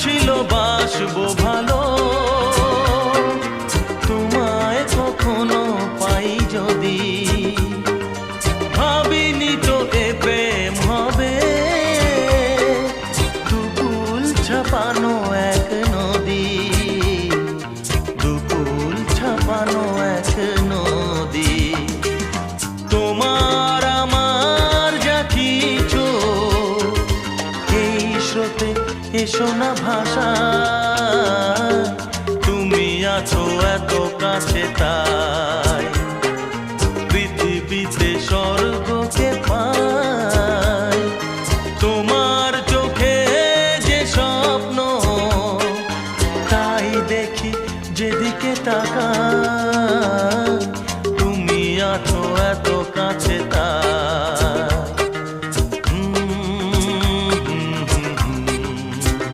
ছিল বাসবো ভালো, তোমায় কখনো পাই যদি। ভাবিনি তো এ প্রেম হবে, দুকুল ছাপানো এক নদী, দুকুল ছাপানো এক নদী। তোমার আমার যা কিছু এই স্রোতে এসো না ভাষা, তুমি আছো এত কাছে তাই।